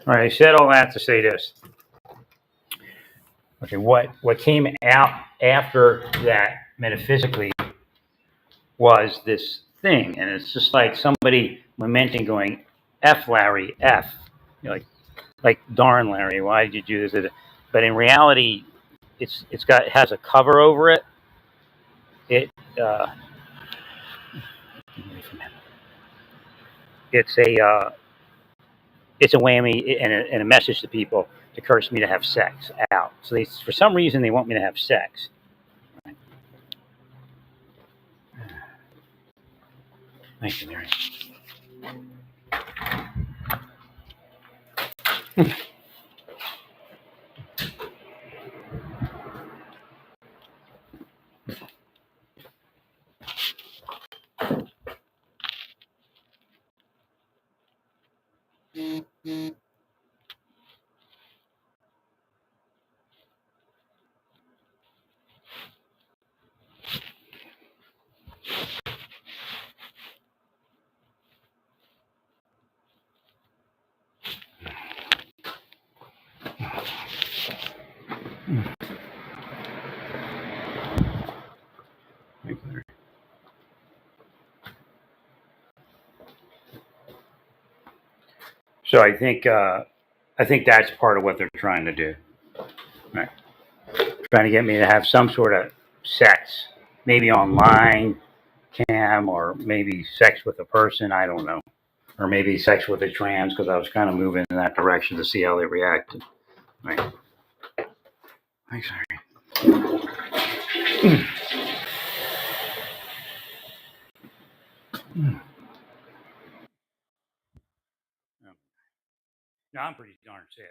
All right, I said all that to say this. Okay, what came out after that metaphysically was this thing, and it's just like somebody lamenting, going, "F Larry, F," you know, like darn Larry, why did you do this? But in reality, it has a cover over it. It uh, it's a it's a whammy and a message to people to curse me to have sex out. So for some reason they want me to have sex. Thank you, Mary. Thank you, Mary. So I think that's part of what they're trying to do. Right. Trying to get me to have some sort of sex, maybe online, cam, or maybe sex with a person. I don't know, or maybe sex with a trans because I was kind of moving in that direction to see how they reacted. Right. Thanks, Harry. No, I'm pretty darn sick.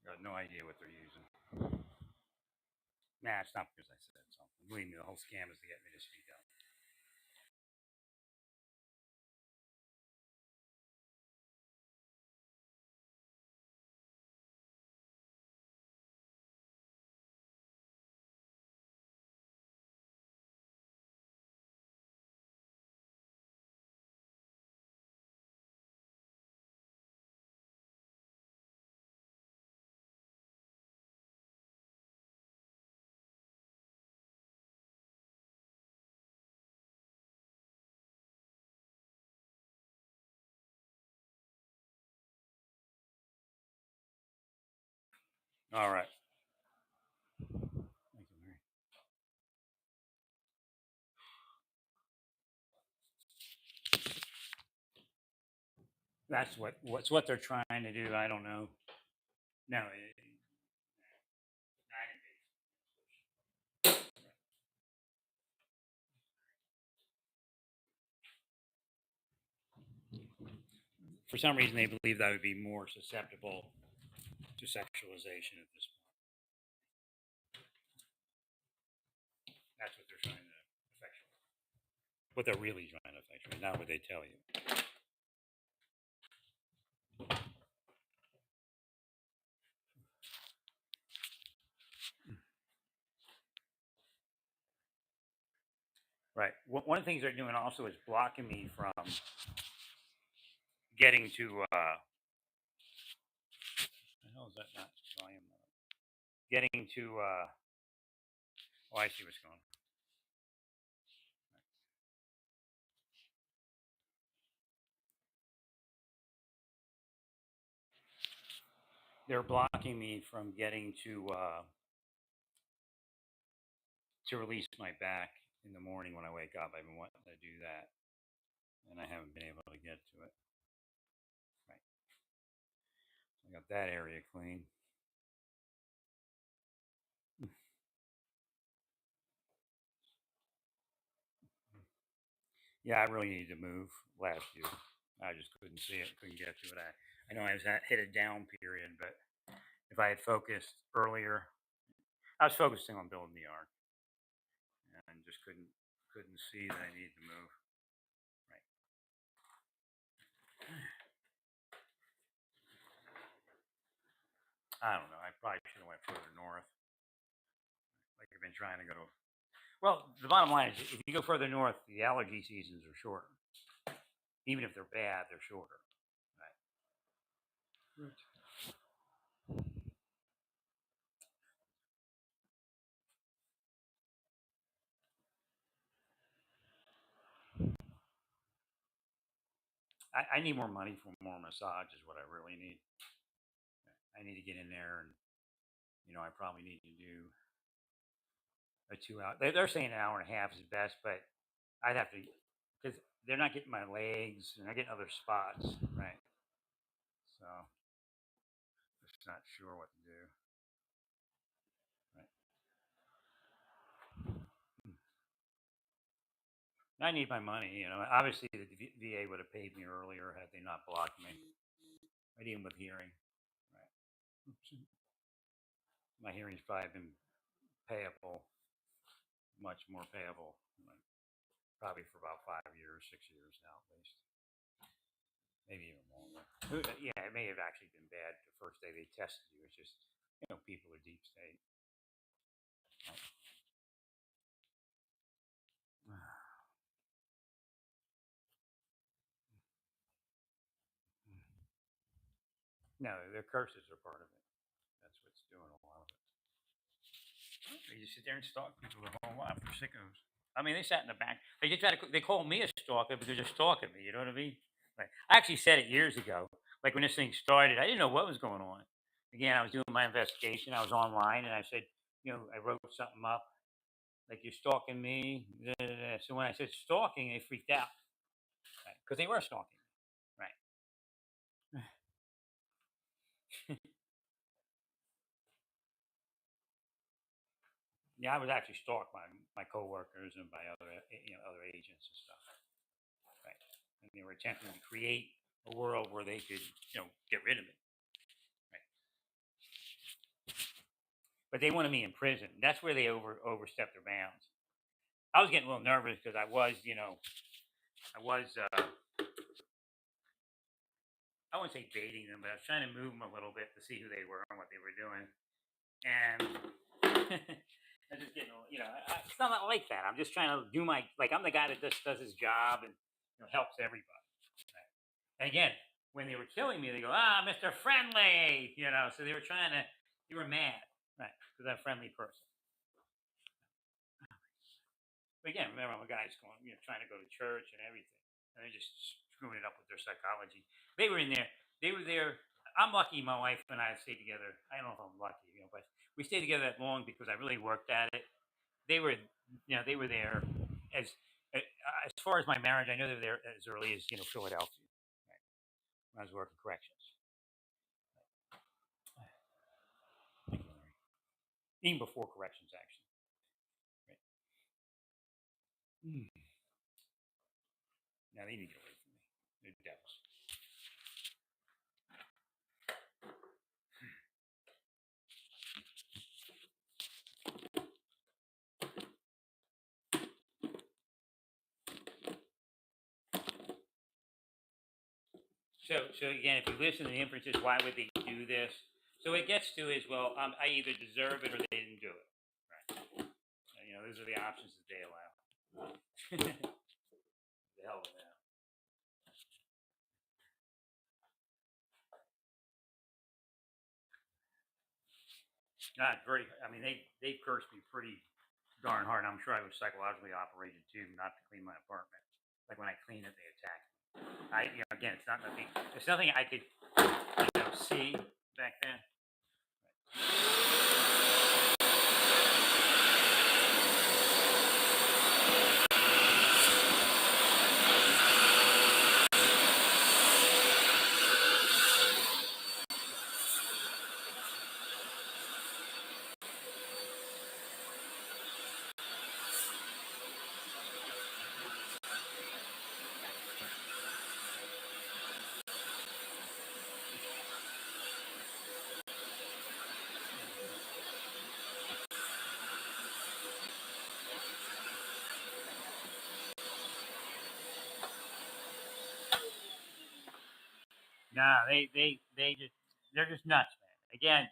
Got no idea what they're using. Nah, it's not because I said something. Believe me, the whole scam is to get me to speak up. All right. Thank you, Mary. That's what they're trying to do. I don't know. No, for some reason they believe that I would be more susceptible to sexualization at this point. That's what they're trying to effectuate. What they're really trying to effectuate, not what they tell you. Right. One of the things they're doing also is blocking me from getting to. The hell is that not volume? Getting to. Oh, I see what's going on. They're blocking me from getting to release my back in the morning when I wake up. I've been wanting to do that, and I haven't been able to get to it. Right. I got that area clean. Yeah, I really need to move last year. I just couldn't see it, couldn't get to it. I know I was hit a down period, but if I had focused earlier, I was focusing on building the ark and just couldn't see that I needed to move. Right. I don't know. I probably should have went further north. Like I've been trying to go to. Well, the bottom line is, if you go further north, the allergy seasons are shorter. Even if they're bad, they're shorter. Right. I need more money for more massage is what I really need. I need to get in there and I probably need to do a 2 hour. They're saying an hour and a half is best, but I'd have to because they're not getting my legs and they're getting other spots, right? So just not sure what to do. Right. I need my money. Obviously the VA would have paid me earlier had they not blocked me. Right, even with hearing. Right. My hearing's probably been payable, much more payable, like, probably for about 5 years, 6 years now at least, maybe even longer. Yeah, it may have actually been bad the first day they tested you. It's just people are deep state. No, their curses are part of it. That's what's doing a lot of it. They just sit there and stalk people their whole life. They're sickos. I mean, they sat in the back. They just try to. They call me a stalker because they're stalking me. You know what I mean? Like, I actually said it years ago. Like when this thing started, I didn't know what was going on. Again, I was doing my investigation. I was online, and I said, I wrote something up like you're stalking me. Da, da, da. So when I said stalking, they freaked out because they were stalking me. Right. Yeah, I was actually stalked by my coworkers and by other agents and stuff. Right. And they were attempting to create a world where they could get rid of me. Right. But they wanted me in prison. That's where they overstepped their bounds. I was getting a little nervous because I was I wouldn't say baiting them, but I was trying to move them a little bit to see who they were and what they were doing. And I'm just getting, it's not like that. I'm just trying to do I'm the guy that just does his job and helps everybody. Right? And again, when they were killing me, they go, Mr. Friendly, so they were mad, right? Because I'm a friendly person. But again, remember, I'm a guy who's going, trying to go to church and everything. And they're just screwing it up with their psychology. They were in there. They were there. I'm lucky my wife and I stayed together. I don't know if I'm lucky, but we stayed together that long because I really worked at it. They were, they were there as as far as my marriage. I know they were there as early as Philadelphia, right, when I was working corrections. Even before corrections, actually. Right. Mm. Now they need to get away from me. They're devils. So again, if you listen to the inferences, why would they do this? So it gets to is, well, I either deserve it or they didn't do it. Right. Those are the options that they allow. The hell with that. Not very. I mean, they cursed me pretty darn hard. I'm sure I was psychologically operated too, not to clean my apartment. Like when I clean it, they attack me. Again, it's not nothing. It's nothing I could see back then. Nah, they're just nuts, man. Again,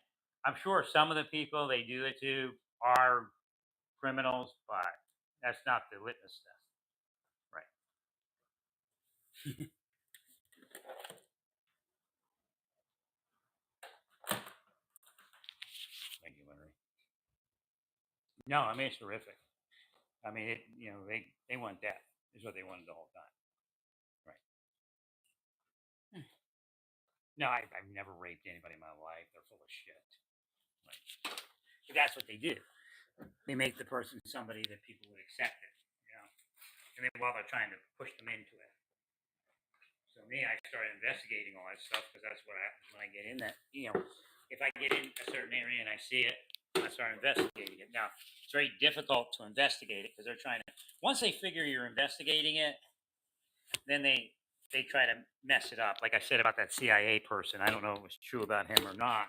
I'm sure some of the people they do it to are criminals, but that's not the litmus test, right? No, I mean it's horrific. I mean, they want death is what they wanted the whole time. Right. No, I've never raped anybody in my life. They're full of shit. Right. But that's what they do. They make the person somebody that people would accept it, you know. And then while they're trying to push them into it. So me, I started investigating all that stuff because that's what happens when I get in that. If I get in a certain area and I see it, I start investigating it. Now it's very difficult to investigate it because they're trying to. Once they figure you're investigating it, then they try to mess it up. Like I said about that CIA person, I don't know if it was true about him or not.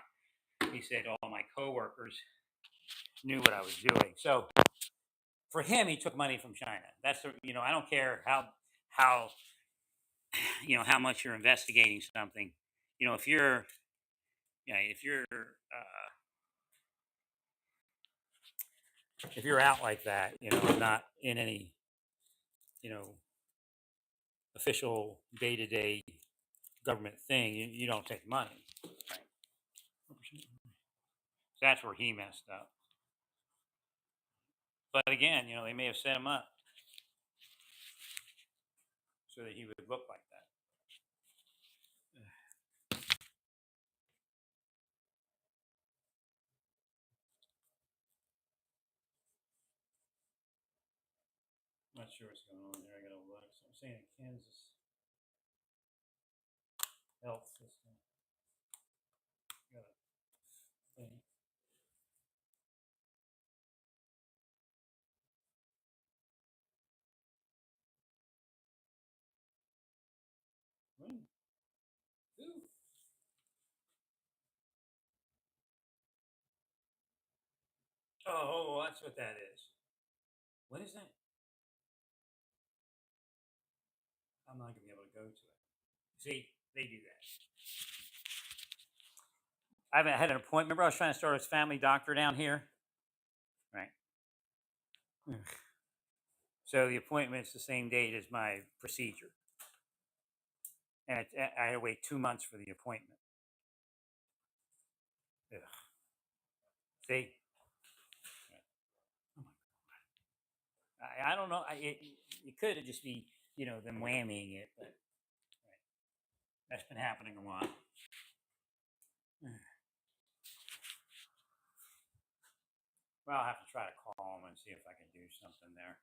He said all my coworkers knew what I was doing. So for him, he took money from China. That's I don't care how how much you're investigating something. If you're if you're out like that, not in any you know official day to day government thing, you don't take money. Right. So that's where he messed up. But again, they may have set him up so that he would look like that. I'm not sure what's going on here. I gotta look. So I'm saying Kansas health system. Got a thing. When? Who? Oh, that's what that is. What is that? I'm not gonna be able to go to it. See, they do that. I haven't had an appointment. Remember, I was trying to start as family doctor down here, right? So the appointment's the same date as my procedure, and I had to wait 2 months for the appointment. Ugh. See, I don't know. It could just be them whammying it, but right. That's been happening a lot. Well, I'll have to try to call them and see if I can do something there.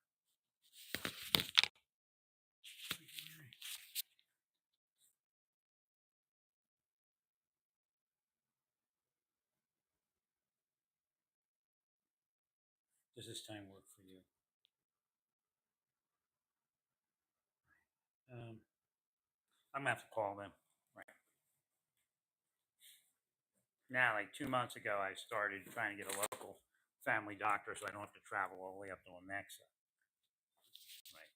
Does this time work for you? I'm gonna have to call them. Right now, like 2 months ago, I started trying to get a local family doctor, so I don't have to travel all the way up to Lenexa. Right.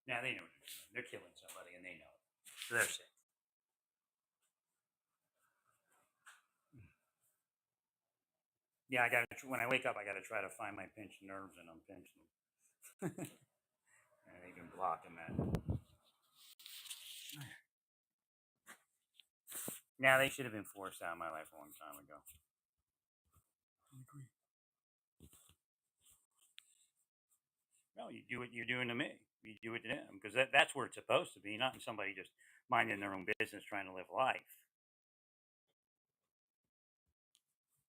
Now they know what they're doing. They're killing somebody, and they know it. So they're sick. Yeah, I got to. When I wake up, I got to try to find my pinched nerves and unpinch them. And they've been blocking that. Now they should have been forced out of my life a long time ago. I agree. No, you do what you're doing to me. You do it to them because that's where it's supposed to be, not in somebody just minding their own business, trying to live life.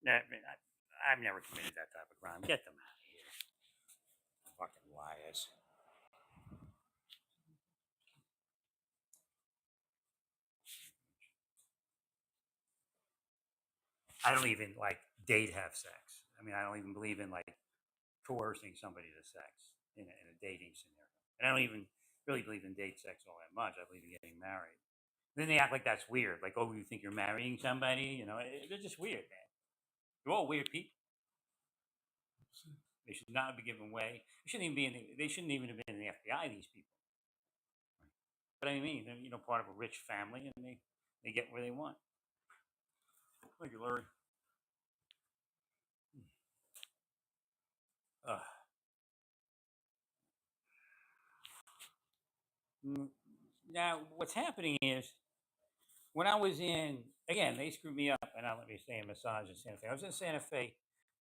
I've never committed that type of crime. Get them out of here. Fucking liars. I don't even like date have sex. I mean, I don't even believe in like coercing somebody to sex in a dating scenario. And I don't even really believe in date sex all that much. I believe in getting married. Then they act like that's weird. Like, oh, you think you're marrying somebody? They're just weird, man. They're all weird people. They should not be given way. They shouldn't even be in. They shouldn't even have been in the FBI. These people. But I mean, they're part of a rich family, and they get where they want. Thank you, Larry. Uh, Now, what's happening is when I was in, again, they screwed me up and I let me stay in massage in Santa Fe. I was in Santa Fe.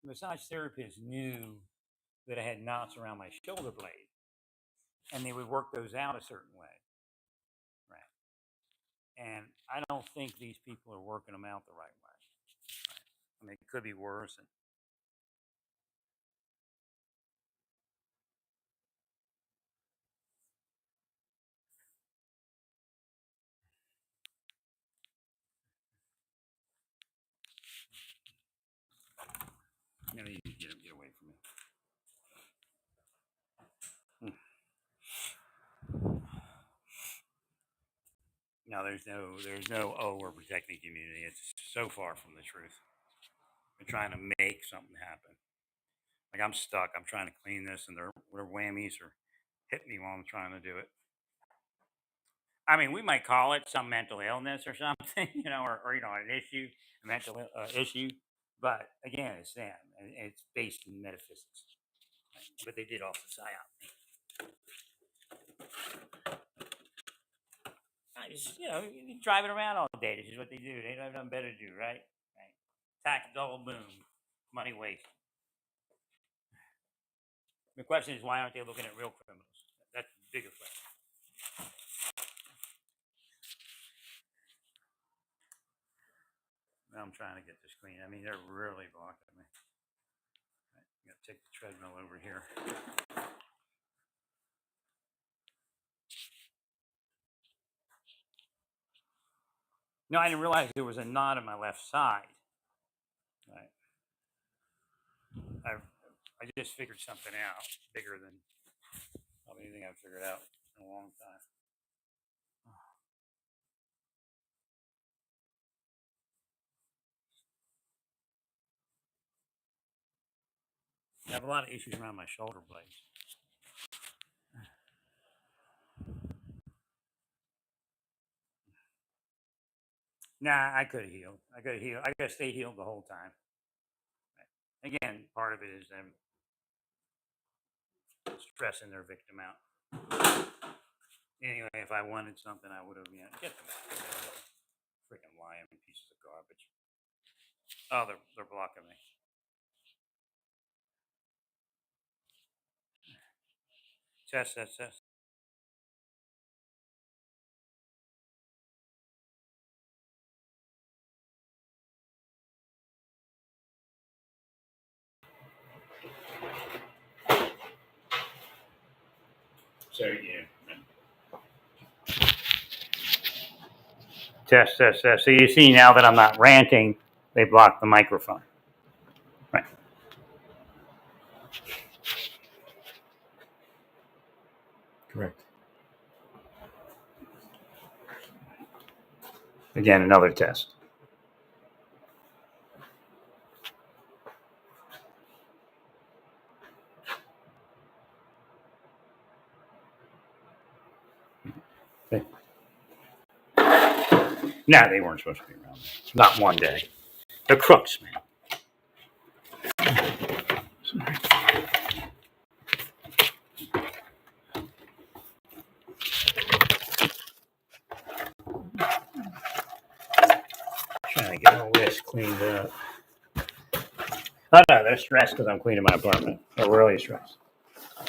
The massage therapist knew that I had knots around my shoulder blade, and they would work those out a certain way, right? And I don't think these people are working them out the right way. Right? I mean, it could be worse. And you get away from me. No, there's no. Oh, we're protecting community. It's so far from the truth. They're trying to make something happen. Like I'm stuck. I'm trying to clean this, and their whammies are hitting me while I'm trying to do it. I mean, we might call it some mental illness or something, or an issue, a mental issue. But again, it's them, and it's based in metaphysics. Right? But they did also psyop. I just, you're driving around all day. This is what they do. They don't have nothing better to do, right? Right. Tax double boom, money waste. The question is, why aren't they looking at real criminals? That's the bigger question. Now I'm trying to get this clean. I mean, they're really blocking me. Right. I'm gonna take the treadmill over here. No, I didn't realize there was a knot on my left side. Right. I just figured something out bigger than probably anything I've figured out in a long time. I have a lot of issues around my shoulder blades. Nah, I could have healed. I could have healed. I could have stayed healed the whole time. Right. Again, part of it is them stressing their victim out. Anyway, if I wanted something, I would have, get them out. Freaking lying pieces of garbage. Oh, they're blocking me. Test. So yeah. Test. So you see now that I'm not ranting, they block the microphone. Right. Correct. Again, another test. Okay. No, they weren't supposed to be around. Not one day. They're crooks, man. Trying to get all this cleaned up. Oh no, they're stressed because I'm cleaning my apartment. They're really stressed.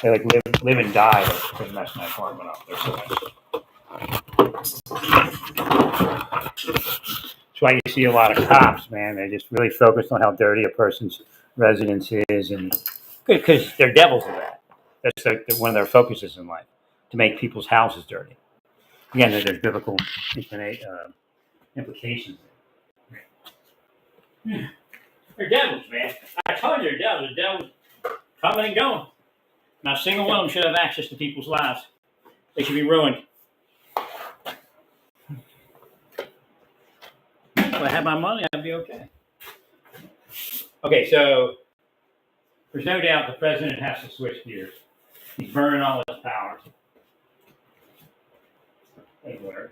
They like live and die to mess my apartment up. They're That's why you see a lot of cops, man. They're just really focused on how dirty a person's residence is, and because they're devils of that. That's one of their focuses in life, to make people's houses dirty. Again, there's biblical implications. They're devils, man. I told you they're devils. They're devils coming and going. Not a single one of them should have access to people's lives. They should be ruined. If I had my money, I'd be okay. Okay, so There's no doubt the president has to switch gears. He's burning all his powers. Hey, Larry.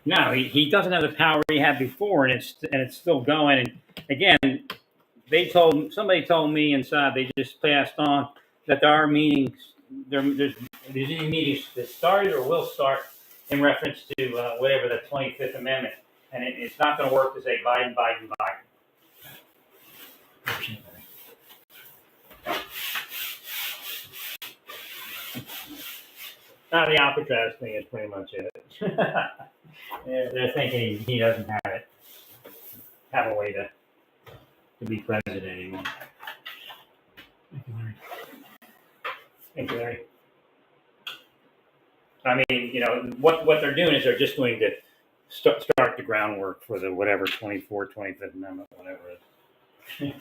No, he doesn't have the power he had before, and it's still going. And again, somebody told me inside, they just passed on that there are meetings. There's any meetings that started or will start in reference to whatever the 25th Amendment, and it's not going to work to say Biden, Biden, Biden. Now the Alcatraz thing is pretty much it. They're thinking he doesn't have a way to be president anymore. Thank you, Larry. I mean, what they're doing is they're just going to start the groundwork for the whatever 25th Amendment, whatever it is.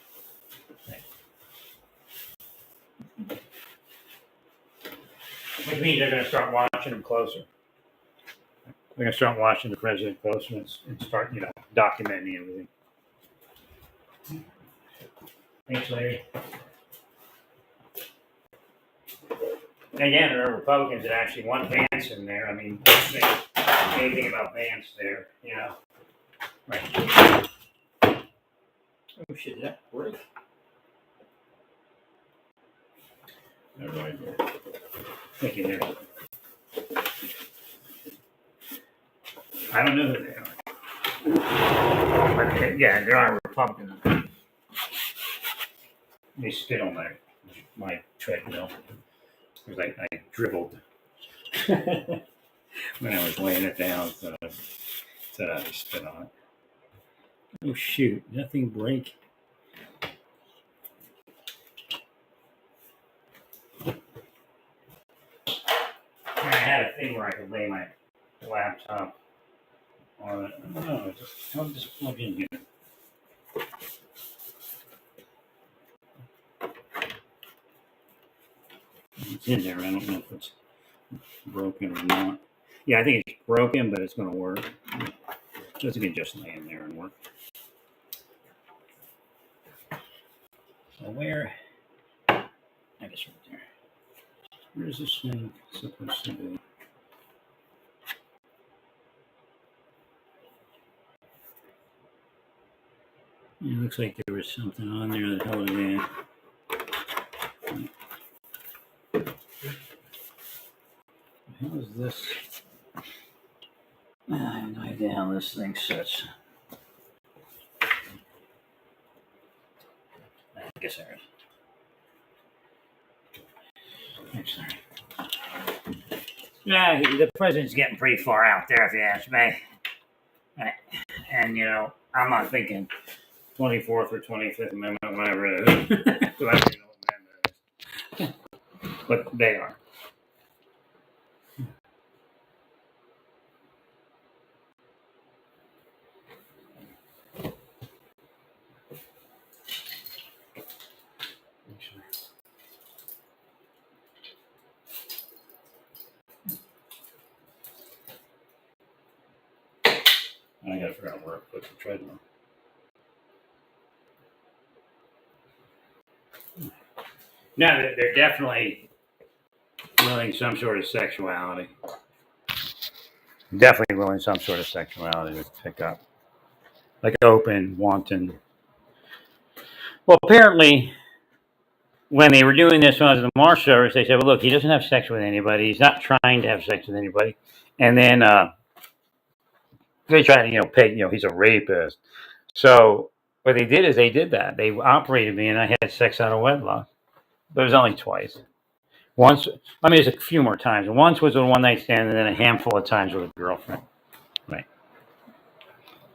Which means they're going to start watching him closer. They're going to start watching the president closer and start, documenting everything. Thanks, Larry. Again, there are Republicans that actually want Vance in there. I mean, don't say anything about Vance there, Right. Oh, shit, did that break? All right. Thank you, Larry. I don't know who they are. But, yeah, there are Republicans. They spit on my treadmill because I dribbled when I was laying it down, so I spit on it. Oh shoot! Nothing break. I had a thing where I could lay my laptop on it. I don't know. I'll just plug in here. It's in there. I don't know if it's broken or not. Yeah, I think it's broken, but it's going to work. So it's going to just lay in there and work. So where? I guess right there. Where is this thing supposed to be? It looks like there was something on there that held it in. How is this? I have no idea how this thing sits. I guess there is. Thanks, sorry. Yeah, the president's getting pretty far out there, if you ask me. And, I'm not thinking 24th or 25th Amendment, whatever it is. So I don't know what amendment it is. But they are. I gotta figure out where I put the treadmill. No, they're definitely willing some sort of sexuality. Definitely willing some sort of sexuality to pick up. Like open, wanton. Well, apparently, when they were doing this on the Marsh service, they said, well, look, he doesn't have sex with anybody. He's not trying to have sex with anybody. And then they try to, peg, he's a rapist. So what they did is they did that. They operated me and I had sex out of wedlock. But it was only twice. Once, there's a few more times. Once was a one-night stand, and then a handful of times with a girlfriend. Right.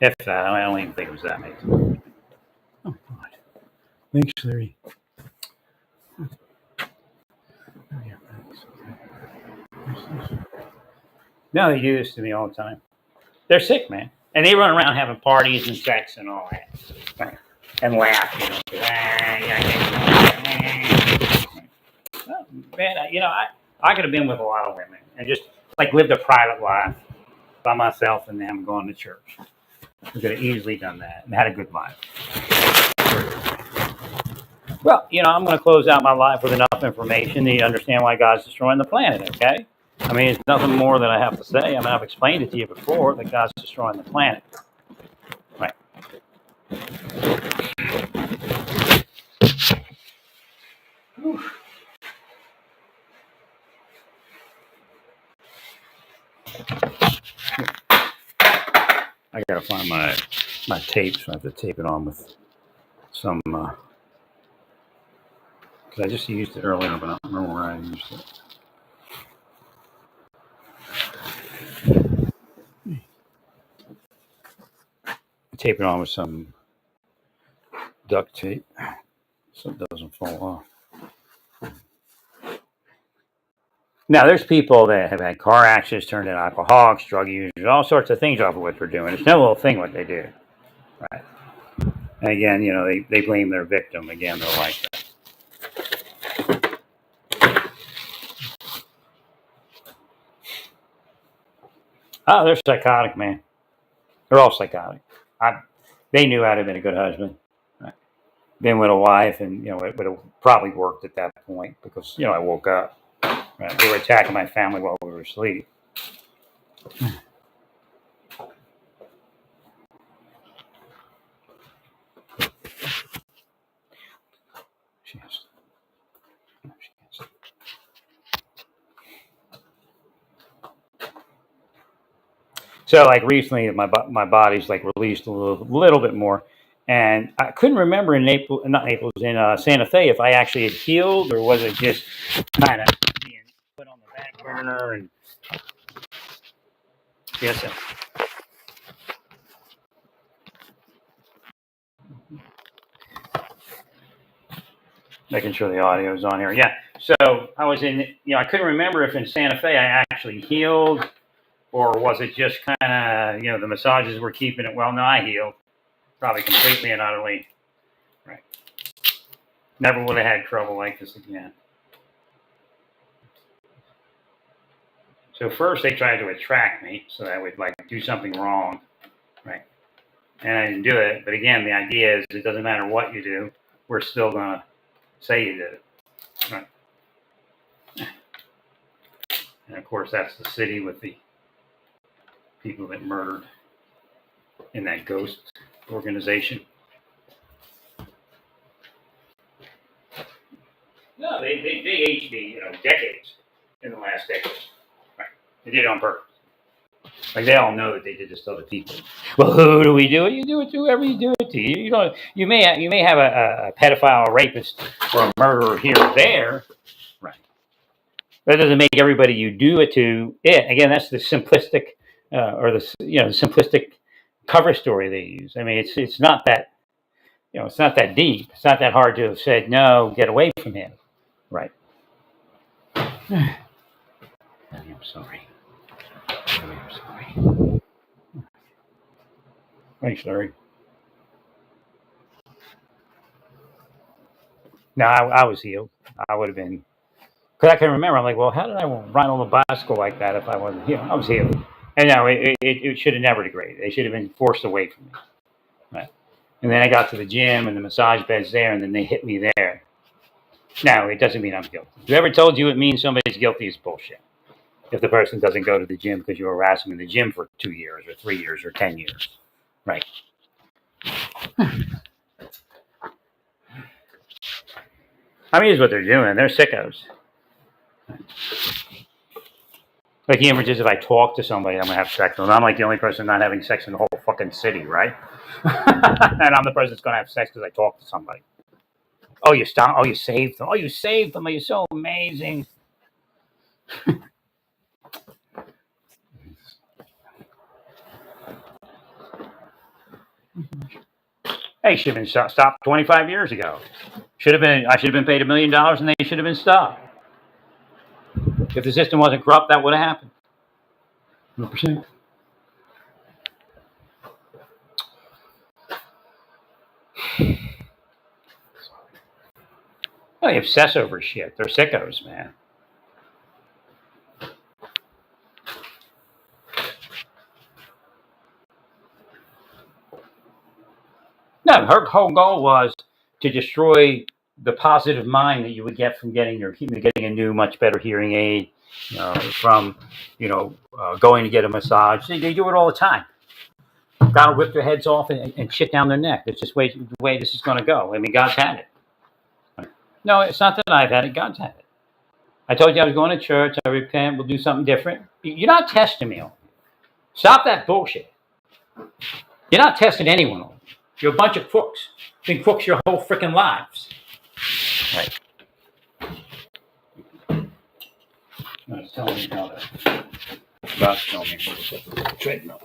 If that, I don't even think it was that many. Oh, God. Thanks, Larry. No, they do this to me all the time. They're sick, man. And they run around having parties and sex and all that. Right. And laugh, Oh, man, I could have been with a lot of women, and just like lived a private life by myself and them going to church. I could have easily done that and had a good life. Well, I'm going to close out my life with enough information to understand why God's destroying the planet, okay? I mean, it's nothing more that I have to say. I mean, I've explained it to you before that God's destroying the planet. Right. Whew. I got to find my tapes. I have to tape it on with some, because I just used it earlier, but I don't remember where I used it. Tape it on with some duct tape so it doesn't fall off. Now, there's people that have had car accidents, turned into alcoholics, drug users, all sorts of things off of what they're doing. It's no little thing what they do. Right. And again, they blame their victim. Again, they're like that. Oh, they're psychotic, man. They're all psychotic. They knew I'd have been a good husband. Right. Been with a wife, and it would have probably worked at that point because I woke up. Right. They were attacking my family while we were asleep. So, like recently, my body's like released a little bit more, and I couldn't remember in Santa Fe if I actually had healed or was it just kind of being put on the back burner and yes. Making sure the audio is on here. Yeah. So I was I couldn't remember if in Santa Fe I actually healed or was it just kind of, the massages were keeping it. Well, no, I healed probably completely and utterly. Right. Never would have had trouble like this again. So first they tried to attract me so that I would do something wrong. Right. And I didn't do it. But again, the idea is it doesn't matter what you do. We're still going to say you did it. Right. And of course, that's the city with the people that murdered in that ghost organization. No, they aged me, decades in the last decade. Right. They did it on purpose. Like they all know that they did this to other people. Well, who do we do it? You do it to whoever you do it to. You may have a pedophile, a rapist, or a murderer here or there. Right. That doesn't make everybody you do it to it. Again, that's the simplistic or the simplistic cover story they use. I mean, it's not that it's not that deep. It's not that hard to have said no, get away from him. Right. I'm sorry. I'm sorry. Thanks, Larry. No, I was healed. I would have been, because I can remember. I'm like, well, how did I ride on the bicycle like that if I wasn't healed? I was healed. And no, it should have never degraded. They should have been forced away from me. Right. And then I got to the gym and the massage bed's there, and then they hit me there. No, it doesn't mean I'm guilty. Whoever told you it means somebody's guilty is bullshit. If the person doesn't go to the gym because you harass them in the gym for 2 years or 3 years or 10 years. Right. I mean, it's what they're doing. They're sickos. Like the inference is if I talk to somebody, I'm going to have sex with them. I'm like the only person not having sex in the whole fucking city, right? And I'm the person that's going to have sex because I talk to somebody. Oh, you stopped. Oh, you saved them. Oh, you saved them. Oh, you're so amazing. Hey, should have been stopped 25 years ago. I should have been paid $1 million and they should have been stopped. If the system wasn't corrupt, that would have happened. 100%. They obsess over shit. They're sickos, man. No, her whole goal was to destroy the positive mind that you would get from getting a new, much better hearing aid, from going to get a massage. They do it all the time. Gotta rip their heads off and shit down their neck. It's just the way this is going to go. I mean, God's had it. No, it's not that I've had it. God's had it. I told you I was going to church. I repent. We'll do something different. You're not testing me on. Stop that bullshit. You're not testing anyone on. You're a bunch of crooks. Been crooks your whole freaking lives. Right. No, it's telling me how to. About to tell me how to treadmill.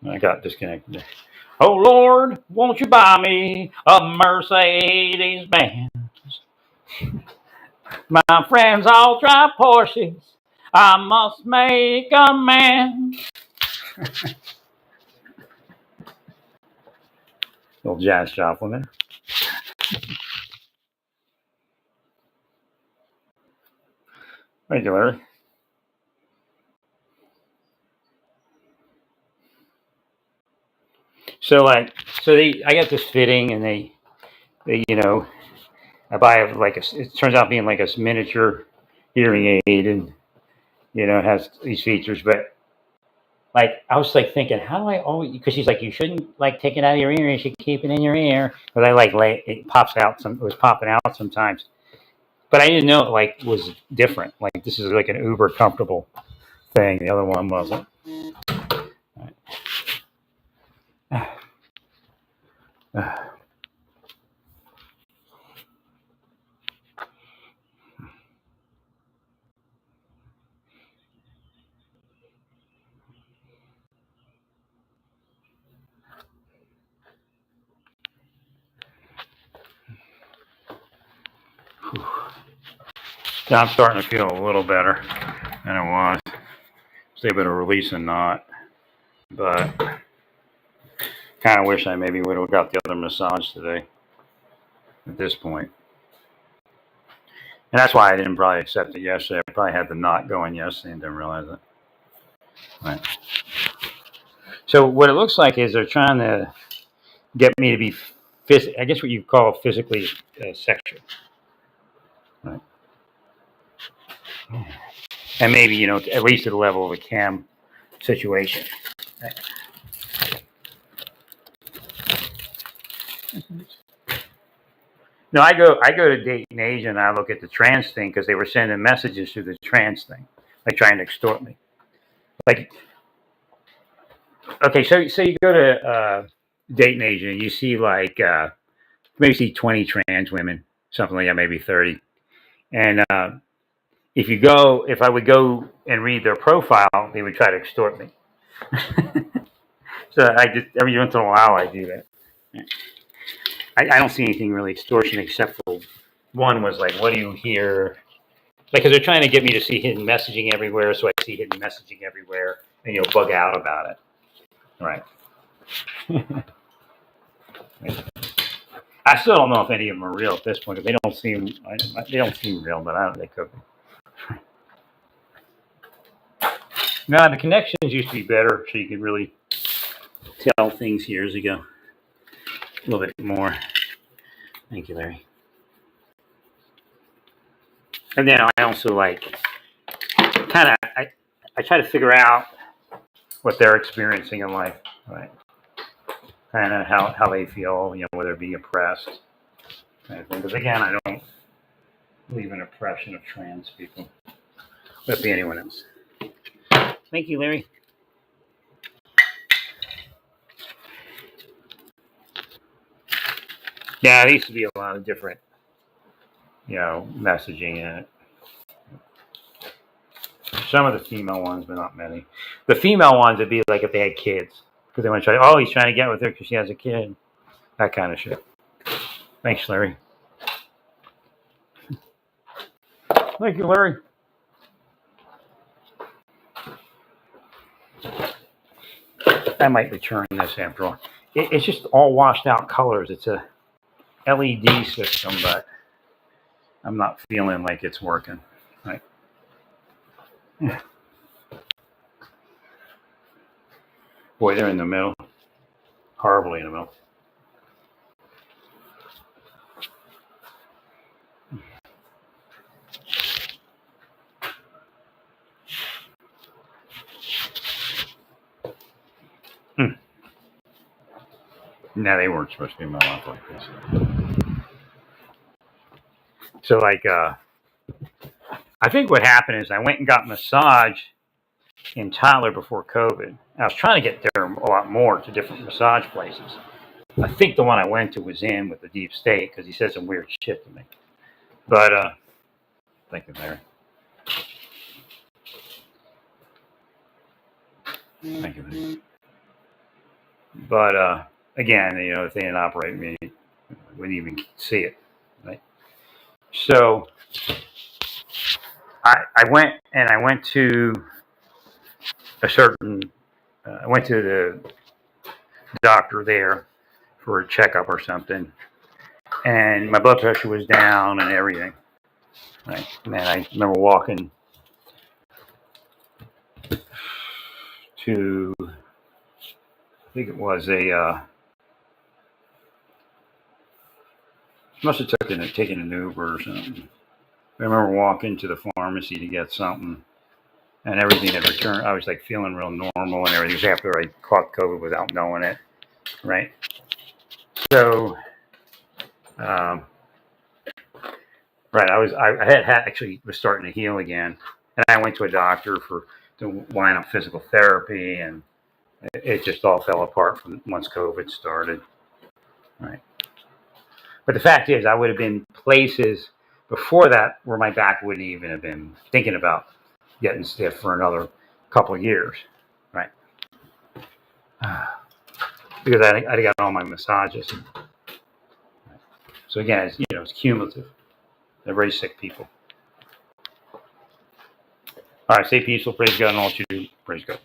I got disconnected. Oh Lord, won't you buy me a Mercedes Benz? My friends all drive Porsches. I must make amends. Little jazz shuffling there. Thank you, Larry. I got this fitting, and they I buy it turns out being like a miniature hearing aid, and it has these features, but like I was like thinking, how do I always? Because she's like, you shouldn't like take it out of your ear. You should keep it in your ear. But I it pops out. It was popping out sometimes. But I didn't know it was different. Like this is like an uber comfortable thing. The other one wasn't. Now I'm starting to feel a little better than it was. Was able to release a knot, but kind of wish I maybe would have got the other massage today. At this point. And that's why I didn't probably accept it yesterday. I probably had the knot going yesterday and didn't realize it. Right. So what it looks like is they're trying to get me to be, I guess what you call physically sexual. Right. And maybe, at least at the level of a cam situation. Right. No, I go to Dayton Asia and I look at the trans thing because they were sending messages through the trans thing, like trying to extort me. Like, okay, so you go to Dayton Asia and you see maybe see 20 trans women, something like that, maybe 30. And if I would go and read their profile, they would try to extort me. So I just every once in a while I do that. I don't see anything really extortion except for one was like, what do you hear? Like, because they're trying to get me to see hidden messaging everywhere, so I see hidden messaging everywhere, and you'll bug out about it. Right. I still don't know if any of them are real at this point. They don't seem real, but they could be. No, the connections used to be better, so you could really tell things years ago. A little bit more. Thank you, Larry. And then I also I try to figure out what they're experiencing in life, right? Kind of how they feel, whether they're being oppressed. Kind of thing. Because again, I don't believe in oppression of trans people. Let it be anyone else. Thank you, Larry. Yeah, there used to be a lot of different, messaging in it. Some of the female ones, but not many. The female ones would be like if they had kids. Because they want to try, oh, he's trying to get with her because she has a kid. That kind of shit. Thanks, Larry. Thank you, Larry. I might return this after all. It's just all washed out colors. It's a LED system, but I'm not feeling like it's working. Right. Boy, they're in the middle. Horribly in the middle. No, they weren't supposed to be mellow up like this. So, like, I think what happened is I went and got a massage in Tyler before COVID. I was trying to get there a lot more to different massage places. I think the one I went to was in with the deep state because he said some weird shit to me. But, thank you, Larry. Thank you, Larry. But, again, you know, if they didn't operate me, I wouldn't even see it. Right? So, I went to a certain, I went to the doctor there for a checkup or something, and my blood pressure was down and everything. Right? And then I remember walking to, I think it was must have taken an Uber or something. I remember walking to the pharmacy to get something, and everything had returned. I was like feeling real normal and everything. It was after I caught COVID without knowing it, right? So, right, I had actually was starting to heal again, and I went to a doctor to line up physical therapy, and it just all fell apart from once COVID started, right? But the fact is, I would have been places before that where my back wouldn't even have been thinking about getting stiff for another couple of years, right? Because I got all my massages. So again, it's cumulative. They're very sick people. All right, stay peaceful. Praise God and all that you do. Praise God.